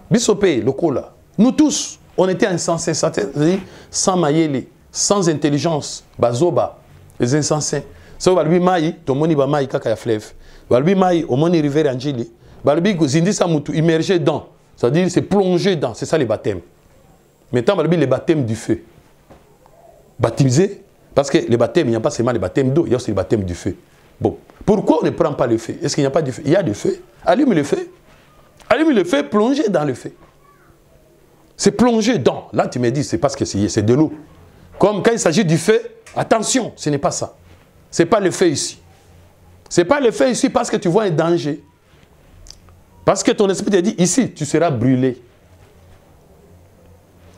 Bisopé, le cola. Nous tous, on était insensés. C'est-à-dire sans maïeli, sans intelligence. Bazoba, les insensés. Ça va lui maï, ton moni va maï kaka ya fleuve. Va lui maï, au moni rivière angeli. Va lui zindi sa mutu immergé dans. C'est-à-dire c'est plongé dans. C'est ça les baptêmes. Maintenant, va lui les baptêmes du feu. Baptisé. Parce que les baptêmes, il n'y a pas seulement les baptêmes d'eau, il y a aussi les baptêmes du feu. Bon, pourquoi on ne prend pas le feu? Est-ce qu'il n'y a pas de feu? Il y a du feu. Allume le feu. Allume le feu, plongez dans le feu. C'est plonger dans. Là, tu me dis, c'est parce que c'est de l'eau. Comme quand il s'agit du feu, attention, ce n'est pas ça. Ce n'est pas le feu ici. Ce n'est pas le feu ici parce que tu vois un danger. Parce que ton esprit te dit, ici, tu seras brûlé.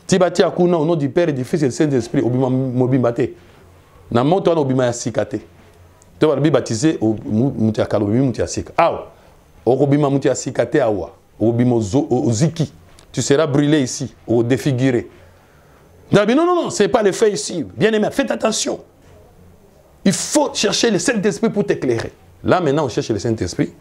Tibati akuna au nom du Père et du Fils et du Saint-Esprit, obima mobimbate. Na moto ana obima yasikate. Tu vas baptiser au mutiakalo obima mutiasika. Awa. Obima mutiasikate awa. Obima oziki. Tu seras brûlé ici, ou défiguré. Non, ce n'est pas le fait ici. Bien aimé, faites attention. Il faut chercher le Saint-Esprit pour t'éclairer. Là, maintenant, on cherche le Saint-Esprit.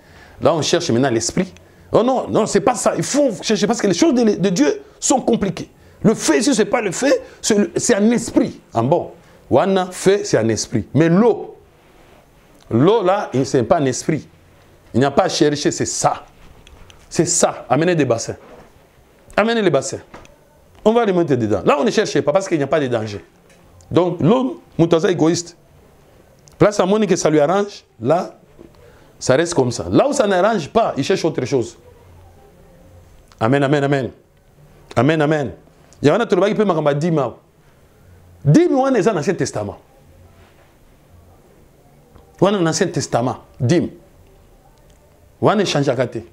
Là, on cherche maintenant l'Esprit. Oh non, ce n'est pas ça. Il faut chercher parce que les choses de Dieu sont compliquées. Le fait ici, ce n'est pas le fait, c'est un esprit. En bon, Wana, fait, c'est un esprit. Mais l'eau là, ce n'est pas un esprit. Il n'y a pas à chercher, c'est ça. C'est ça. Amenez des bassins. Amenez les bassins. On va les mettre dedans. Là, on ne cherche pas parce qu'il n'y a pas de danger. Donc, l'homme, Moutaza égoïste. Place à Monique que ça lui arrange. Là, Ça reste comme ça. Là où ça n'arrange pas, il cherche autre chose. Amen, amen, amen. Amen, amen. Il y en a qui peuvent me dire dîme. Dîme, on est dans l'Ancien Testament. On est dans l'Ancien Testament. Dîme. On est changé à côté.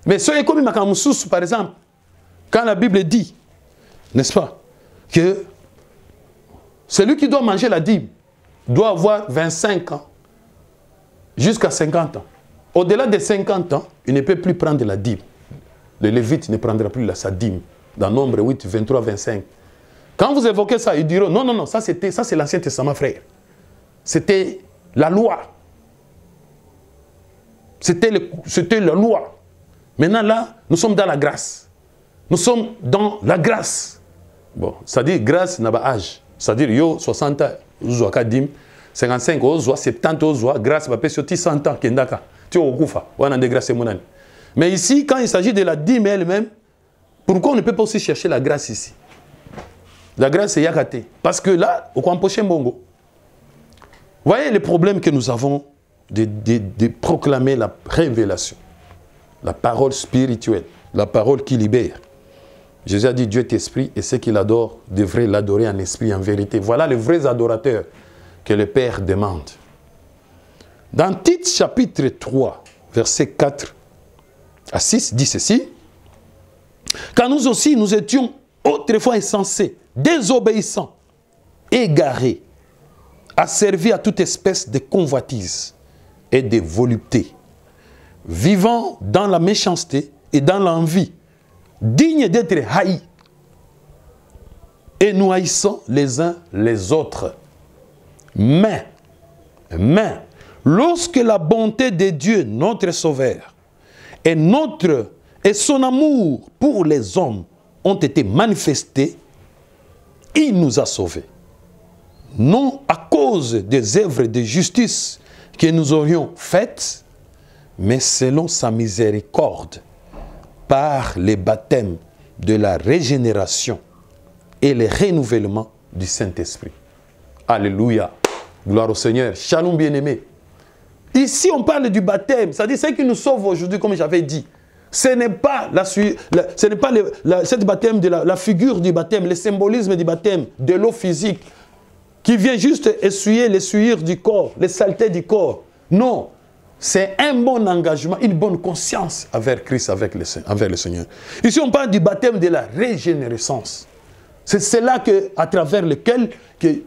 Mais ce qui est comme Makamoussous, par exemple, quand la Bible dit, n'est-ce pas, que celui qui doit manger la dîme doit avoir 25 ans jusqu'à 50 ans. Au-delà de 50 ans, il ne peut plus prendre la dîme. Le Lévite ne prendra plus sa dîme. Dans Nombre 8, 23, 25. Quand vous évoquez ça, ils diront, non, non, non, ça c'est l'Ancien Testament, frère. C'était la loi. C'était la loi. Maintenant là, nous sommes dans la grâce. Nous sommes dans la grâce. Bon, ça dit grâce n'a pas âge. C'est-à-dire, yo, 60 ans, vous avez dim, 55 ans, 70 ans, grâce va passer sur 100 ans, kendaka. Tu es au koufa, on a des grâces mon ami. Mais ici, quand il s'agit de la dîme elle-même, pourquoi on ne peut pas aussi chercher la grâce ici? La grâce c'est yakate. Parce que là, au Kwampoche Mbongo, vous voyez le problème que nous avons de proclamer la révélation, la parole spirituelle, la parole qui libère. Jésus a dit Dieu est esprit et ceux qui l'adorent devraient l'adorer en esprit et en vérité. Voilà les vrais adorateurs que le Père demande. Dans Tite chapitre 3, versets 4 à 6, dit ceci. Car nous aussi, nous étions autrefois insensés, désobéissants, égarés, asservis à toute espèce de convoitise et de volupté, vivant dans la méchanceté et dans l'envie, dignes d'être haïs, et nous haïssons les uns les autres. Mais, lorsque la bonté de Dieu, notre Sauveur, et son amour pour les hommes ont été manifestés, il nous a sauvés. Non à cause des œuvres de justice que nous aurions faites, mais selon sa miséricorde, par les baptêmes de la régénération et le renouvellement du Saint-Esprit. Alléluia. Gloire au Seigneur. Shalom bien-aimé. Ici, on parle du baptême. C'est-à-dire, ce qui nous sauve aujourd'hui, comme j'avais dit, ce n'est pas, cette baptême la figure du baptême, le symbolisme du baptême, de l'eau physique, qui vient juste essuyer les souillures du corps, les saletés du corps. Non, c'est un bon engagement, une bonne conscience envers Christ, envers le Seigneur. Ici, on parle du baptême de la régénérescence. C'est là à travers lequel que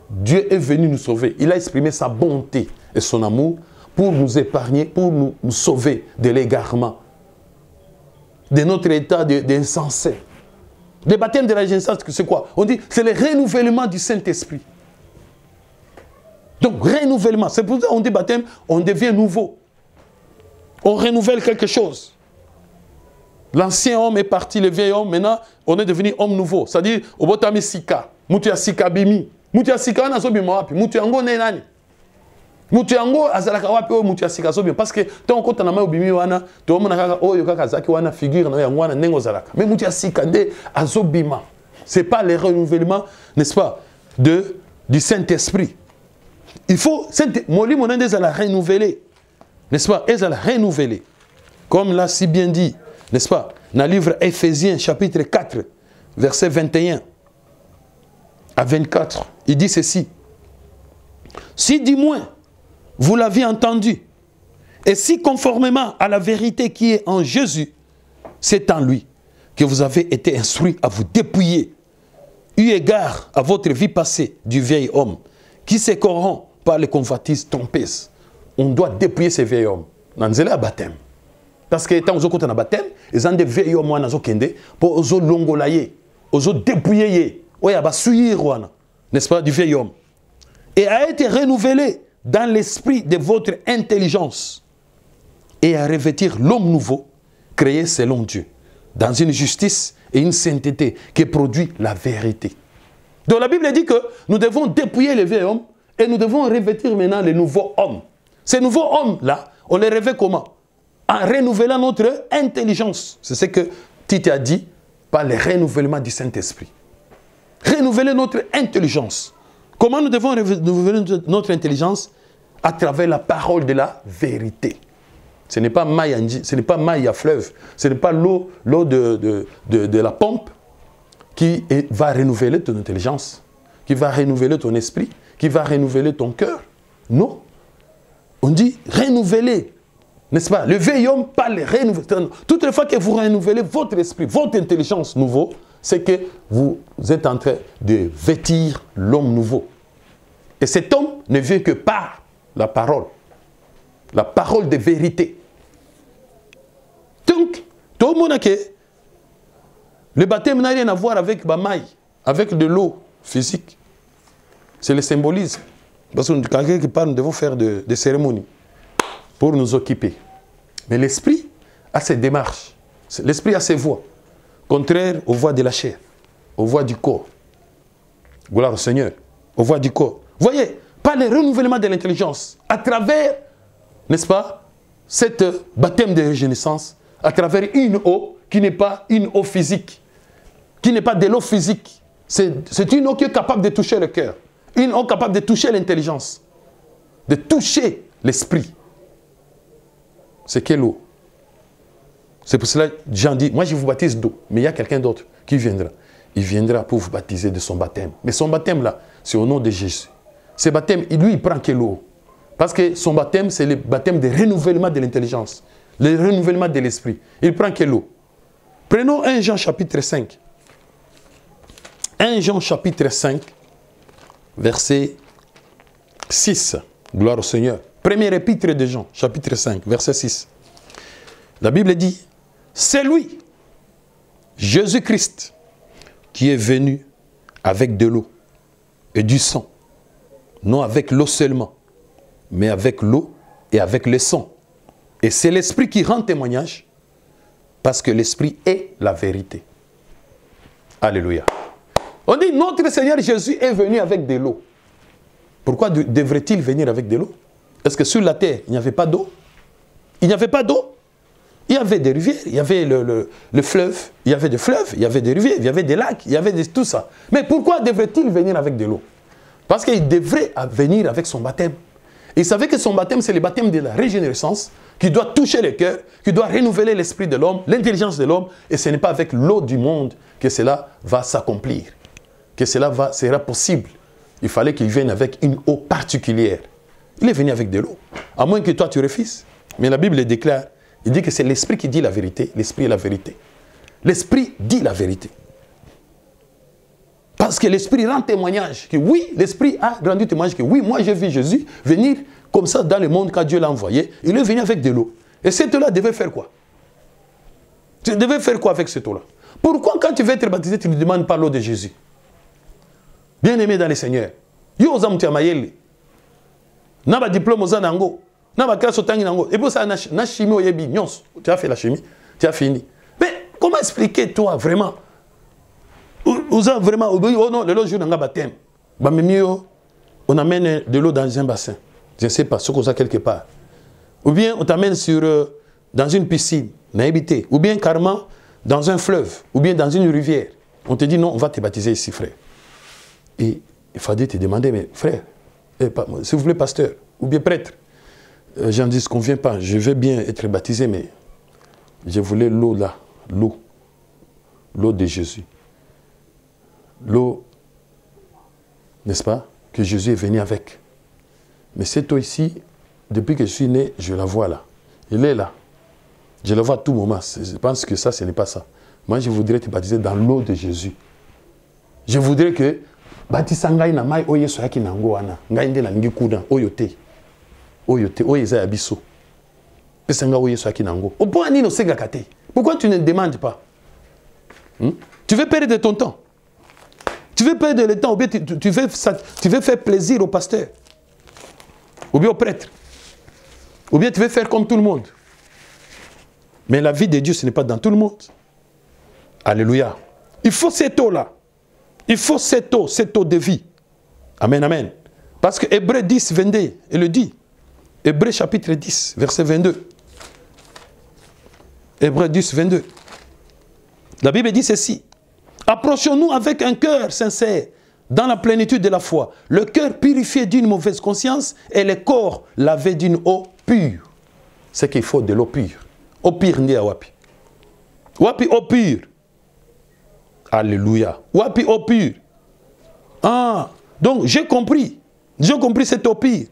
Dieu est venu nous sauver. Il a exprimé sa bonté et son amour pour nous épargner, pour nous sauver de l'égarement, de notre état d'insensé. Le baptême de la régénérescence, c'est quoi? On dit c'est le renouvellement du Saint-Esprit. Donc, renouvellement. C'est pour ça qu'on dit baptême, on devient nouveau. On renouvelle quelque chose. L'ancien homme est parti, le vieil homme, maintenant, on est devenu homme nouveau. C'est-à-dire, au botami sika, mutu sika bimi. Mutu sika na sobima wapi, mutu yango ne nani. Mutu yango azalaka wapi o mutu sika sobima. Parce que tant qu'on t'a na bimi wana, to mona kaka oyo kaka zaki wana figure na yango wana nengo zalaka. Mais mutu sika nde azobima. C'est pas le renouvellement, n'est-ce pas, du Saint-Esprit. Il faut, Moli Monende, elle a renouvelé, n'est-ce pas? Elle a renouvelé. Comme l'a si bien dit, n'est-ce pas? Dans le livre Éphésiens, chapitre 4, verset 21 à 24, il dit ceci. Si du moins, vous l'aviez entendu, et si conformément à la vérité qui est en Jésus, c'est en lui que vous avez été instruits à vous dépouiller, eu égard à votre vie passée du vieil homme, qui se corrompt par les convoitises trompeuses. On doit dépouiller ces vieils hommes. Dans le baptême. Parce que quand on est en baptême, ils ont des vieils hommes pour les longolayer, les dépouiller, n'est-ce pas, du vieil homme. Et a été renouvelé dans l'esprit de votre intelligence et à revêtir l'homme nouveau, créé selon Dieu, dans une justice et une sainteté qui produit la vérité. Donc la Bible dit que nous devons dépouiller les vieils hommes et nous devons revêtir maintenant les nouveaux hommes. Ces nouveaux hommes-là, on les revêt comment? En renouvelant notre intelligence. C'est ce que Tite a dit par le renouvellement du Saint-Esprit. Renouveler notre intelligence. Comment nous devons renouveler notre intelligence? à travers la parole de la vérité. Ce n'est pas maille à fleuve, ce n'est pas l'eau de la pompe qui va renouveler ton intelligence, qui va renouveler ton esprit, qui va renouveler ton cœur. Non. On dit renouveler, n'est-ce pas? Le vieil homme parle renouveler. Toutes les fois que vous renouvelez votre esprit, votre intelligence nouveau, c'est que vous êtes en train de vêtir l'homme nouveau. Et cet homme ne vient que par la parole de vérité. Donc, tout le monde a que le baptême n'a rien à voir avec la maille, avec de l'eau physique. C'est le symbolisme. Parce que quand quelqu'un parle, nous devons faire des cérémonies pour nous occuper. Mais l'esprit a ses démarches. L'esprit a ses voies. Contraire aux voies de la chair, aux voies du corps. Gloire au Seigneur. Aux voies du corps. Voyez, par le renouvellement de l'intelligence, à travers, n'est-ce pas, cette baptême de régénérescence, à travers une eau qui n'est pas une eau physique, qui n'est pas de l'eau physique. C'est une eau qui est capable de toucher le cœur, une eau capable de toucher l'intelligence, de toucher l'esprit. C'est quelle eau? C'est pour cela que Jean dit, moi je vous baptise d'eau, mais il y a quelqu'un d'autre qui viendra. Il viendra pour vous baptiser de son baptême. Mais son baptême là, c'est au nom de Jésus. Ce baptême, lui, il prend quelle eau? Parce que son baptême, c'est le baptême de renouvellement de l'intelligence, le renouvellement de l'esprit. Il prend quelle eau? Prenons 1 Jean chapitre 5. 1 Jean chapitre 5, verset 6. Gloire au Seigneur. Premier épître de Jean, chapitre 5, verset 6. La Bible dit, c'est lui, Jésus-Christ, qui est venu avec de l'eau et du sang. Non avec l'eau seulement, mais avec l'eau et avec le sang. Et c'est l'Esprit qui rend témoignage, parce que l'Esprit est la vérité. Alléluia. On dit, notre Seigneur Jésus est venu avec de l'eau. Pourquoi devrait-il venir avec de l'eau? Est-ce que sur la terre, il n'y avait pas d'eau? Il n'y avait pas d'eau? Il y avait des rivières, il y avait le fleuve, il y avait des fleuves, il y avait des rivières, il y avait des lacs, il y avait tout ça. Mais pourquoi devrait-il venir avec de l'eau? Parce qu'il devrait venir avec son baptême. Il savait que son baptême, c'est le baptême de la régénérescence, qui doit toucher le cœur, qui doit renouveler l'esprit de l'homme, l'intelligence de l'homme, et ce n'est pas avec l'eau du monde que cela va s'accomplir, que cela sera possible. Il fallait qu'il vienne avec une eau particulière. Il est venu avec de l'eau, à moins que toi tu refuses. Mais la Bible déclare, il dit que c'est l'esprit qui dit la vérité, l'esprit est la vérité. L'esprit dit la vérité. Parce que l'esprit rend témoignage que oui, l'esprit a rendu témoignage que oui, moi j'ai vu Jésus venir comme ça dans le monde quand Dieu l'a envoyé. Il est venu avec de l'eau. Et cette eau-là devait faire quoi? Tu devais faire quoi avec cette eau-là? Pourquoi quand tu veux être baptisé, tu ne demandes pas l'eau de Jésus? Bien-aimé dans le Seigneur. Yo osam tiamayeli. Na ba diplôme ozanango. Na ba classe otangi nango. Et pour ça na chimie oyebi nyons. Tu as fait la chimie, tu as fini. Mais comment expliquer toi vraiment? Vraiment, oh non, le jour d'un baptême. On amène de l'eau dans un bassin. Je ne sais pas, ce qu'on a quelque part. Ou bien on t'amène dans une piscine, ou bien carrément dans un fleuve, ou bien dans une rivière. On te dit non, on va te baptiser ici, frère. Et il fallait te demander, mais frère, s'il vous plaît, pasteur, ou bien prêtre, j'en dis qu'on ne vient pas, je veux bien être baptisé, mais je voulais l'eau là, l'eau de Jésus. L'eau, n'est-ce pas, que Jésus est venu avec. Mais cette eau ici, depuis que je suis né, je la vois là. Il est là. Je la vois à tout moment. Je pense que ça, ce n'est pas ça. Moi, je voudrais te baptiser dans l'eau de Jésus. Je voudrais que baptisa ngai na mai oye soyaki nango wana. Ngai nde na ngi kuna oyote. Oyote, oye za biso. Pesa nga oye soyaki nango. Opo ani no senga kate. Pourquoi tu ne demandes pas? Tu veux perdre ton temps. Tu veux perdre le temps, ou bien tu veux faire plaisir au pasteur, ou bien au prêtre, ou bien tu veux faire comme tout le monde. Mais la vie de Dieu, ce n'est pas dans tout le monde. Alléluia. Il faut cette eau-là. Il faut cette eau de vie. Amen, amen. Parce que Hébreux 10, 22, il le dit. Hébreux chapitre 10, verset 22. Hébreux 10, 22. La Bible dit ceci. Approchons-nous avec un cœur sincère dans la plénitude de la foi, le cœur purifié d'une mauvaise conscience et le corps lavé d'une eau pure. C'est qu'il faut de l'eau pure. Eau pure ni à wapi. Wapi eau pure. Alléluia. Wapi eau pure. Ah, donc j'ai compris. J'ai compris cette eau pure.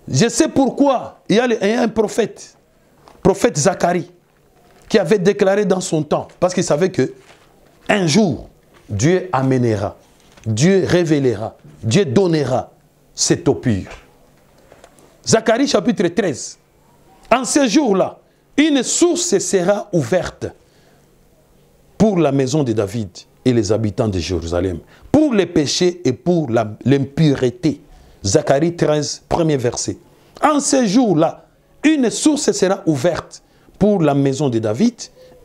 Je sais pourquoi il y a un prophète Zacharie, qui avait déclaré dans son temps, parce qu'il savait que un jour, Dieu amènera, Dieu révélera, Dieu donnera cette eau pure. Zacharie chapitre 13. En ce jour-là, une source sera ouverte pour la maison de David et les habitants de Jérusalem, pour les péchés et pour l'impureté. Zacharie 13, premier verset. En ce jour-là, une source sera ouverte pour la maison de David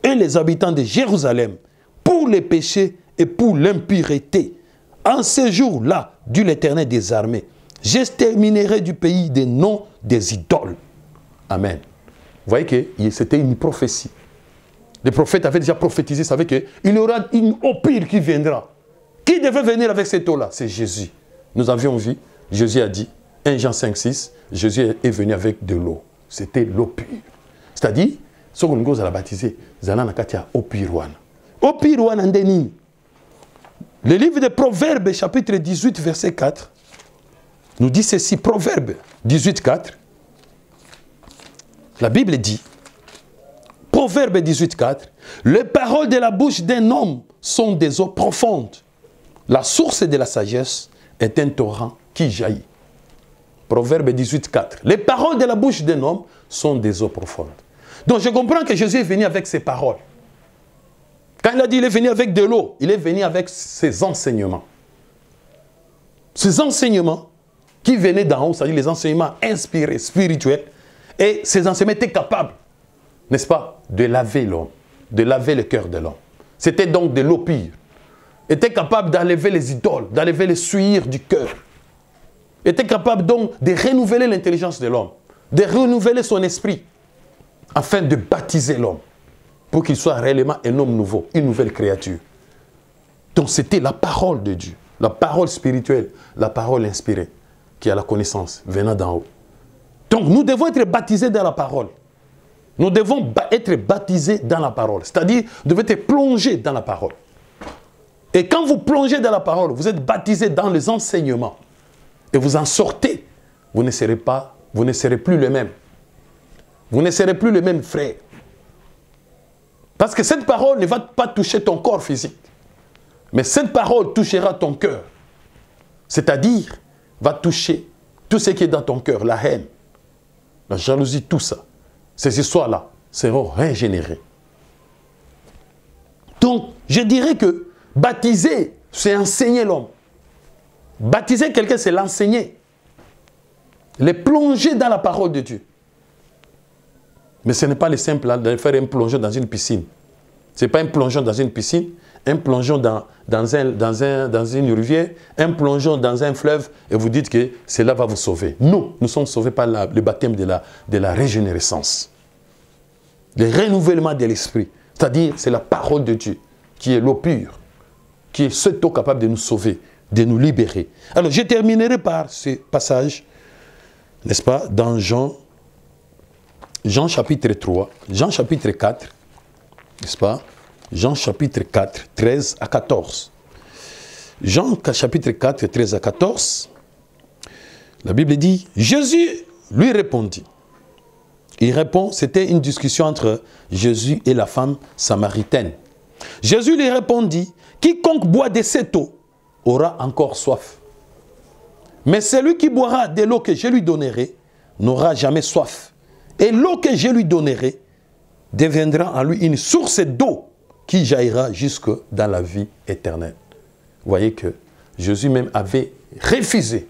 et les habitants de Jérusalem, pour les péchés et pour l'impureté. En ce jour-là, dit l'Éternel des armées, j'exterminerai du pays des noms des idoles. Amen. Vous voyez que c'était une prophétie. Les prophètes avaient déjà prophétisé, savaient qu'il y aura une eau pure qui viendra. Qui devait venir avec cette eau-là? C'est Jésus. Nous avions vu, Jésus a dit, 1 Jean 5, 6, Jésus est venu avec de l'eau. C'était l'eau pure. C'est-à-dire, ce qu'on nous a baptisé, Zananakatia eau pure. Eau pure andeni. Le livre de Proverbes, chapitre 18, verset 4, nous dit ceci, Proverbes 18, 4. La Bible dit, Proverbe 18, 4, les paroles de la bouche d'un homme sont des eaux profondes. La source de la sagesse est un torrent qui jaillit. Proverbe 18, 4. Les paroles de la bouche d'un homme sont des eaux profondes. Donc je comprends que Jésus est venu avec ses paroles. Quand il a dit qu'il est venu avec de l'eau, il est venu avec ses enseignements. Ces enseignements qui venaient d'en haut, c'est-à-dire les enseignements inspirés, spirituels, et ces enseignements étaient capables, n'est-ce pas, de laver l'homme, de laver le cœur de l'homme. C'était donc de l'eau pure. Était capable d'enlever les idoles, d'enlever les souillures du cœur. Était capable donc de renouveler l'intelligence de l'homme, de renouveler son esprit, afin de baptiser l'homme, pour qu'il soit réellement un homme nouveau, une nouvelle créature. Donc c'était la parole de Dieu, la parole spirituelle, la parole inspirée, qui a la connaissance venant d'en haut. Donc nous devons être baptisés dans la parole. Nous devons être baptisés dans la parole. C'est-à-dire, vous devez être plongés dans la parole. Et quand vous plongez dans la parole, vous êtes baptisés dans les enseignements. Et vous en sortez. Vous ne serez plus le même. Vous ne serez plus le même frère. Parce que cette parole ne va pas toucher ton corps physique. Mais cette parole touchera ton cœur. C'est-à-dire, va toucher tout ce qui est dans ton cœur, la haine, la jalousie, tout ça. Ces histoires-là seront régénérées. Donc, je dirais que baptiser, c'est enseigner l'homme. Baptiser quelqu'un, c'est l'enseigner. Les plonger dans la parole de Dieu. Mais ce n'est pas le simple de faire un plongeon dans une piscine. Ce n'est pas un plongeon dans une piscine, un plongeon dans une rivière, un plongeon dans un fleuve, et vous dites que cela va vous sauver. Nous sommes sauvés par le baptême de la régénérescence. Le renouvellement de l'esprit. C'est-à-dire, c'est la parole de Dieu, qui est l'eau pure, qui est cette eau capable de nous sauver, de nous libérer. Alors, je terminerai par ce passage, n'est-ce pas, dans Jean chapitre 3, Jean chapitre 4, n'est-ce pas? Jean chapitre 4, 13 à 14. Jean chapitre 4, 13 à 14, la Bible dit, Jésus lui répondit. Il répond, c'était une discussion entre Jésus et la femme samaritaine. Jésus lui répondit, quiconque boit de cette eau aura encore soif. Mais celui qui boira de l'eau que je lui donnerai n'aura jamais soif. Et l'eau que je lui donnerai deviendra en lui une source d'eau qui jaillira jusque dans la vie éternelle. Vous voyez que Jésus même avait refusé,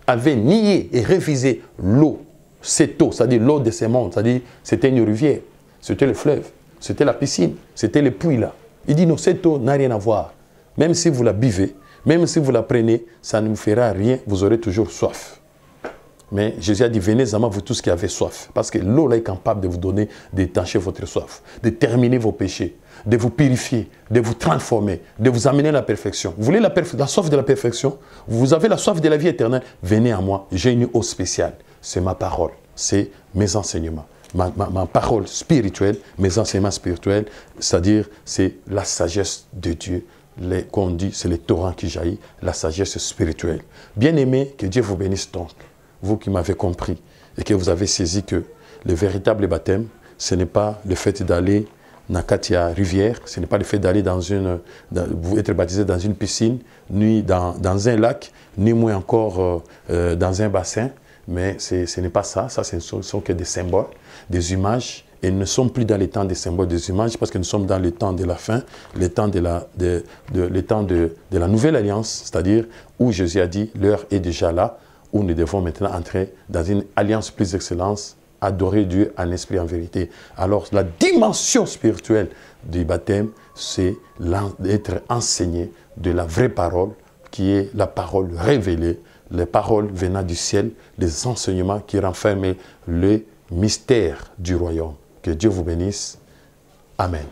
avait nié et refusé l'eau, cette eau, c'est-à-dire l'eau de ces mondes, c'est-à-dire c'était une rivière, c'était le fleuve, c'était la piscine, c'était le puits là. Il dit non, cette eau n'a rien à voir. Même si vous la buvez, même si vous la prenez, ça ne vous fera rien, vous aurez toujours soif. Mais Jésus a dit, venez à moi, vous tous qui avez soif. Parce que l'eau là est capable de vous donner, d'étancher votre soif, de terminer vos péchés, de vous purifier, de vous transformer, de vous amener à la perfection. Vous voulez la soif de la perfection? Vous avez la soif de la vie éternelle? Venez à moi, j'ai une eau spéciale. C'est ma parole, c'est mes enseignements. Ma parole spirituelle, mes enseignements spirituels, c'est-à-dire c'est la sagesse de Dieu. Qu'on dit, c'est le torrent qui jaillit, la sagesse spirituelle. Bien-aimés, que Dieu vous bénisse donc. Vous qui m'avez compris et que vous avez saisi que le véritable baptême, ce n'est pas le fait d'aller dans Katia rivière, ce n'est pas le fait d'aller vous être baptisé dans une piscine, ni dans un lac, ni moins encore dans un bassin, mais ce n'est pas ça. Ça, ce ne sont que des symboles, des images, et nous ne sommes plus dans les temps des symboles, des images, parce que nous sommes dans le temps de la fin, le temps de la nouvelle alliance, c'est-à-dire où Jésus a dit, l'heure est déjà là, où nous devons maintenant entrer dans une alliance plus excellente, adorer Dieu en esprit, en vérité. Alors, la dimension spirituelle du baptême, c'est d'être enseigné de la vraie parole, qui est la parole révélée, les paroles venant du ciel, les enseignements qui renferment le mystère du royaume. Que Dieu vous bénisse. Amen.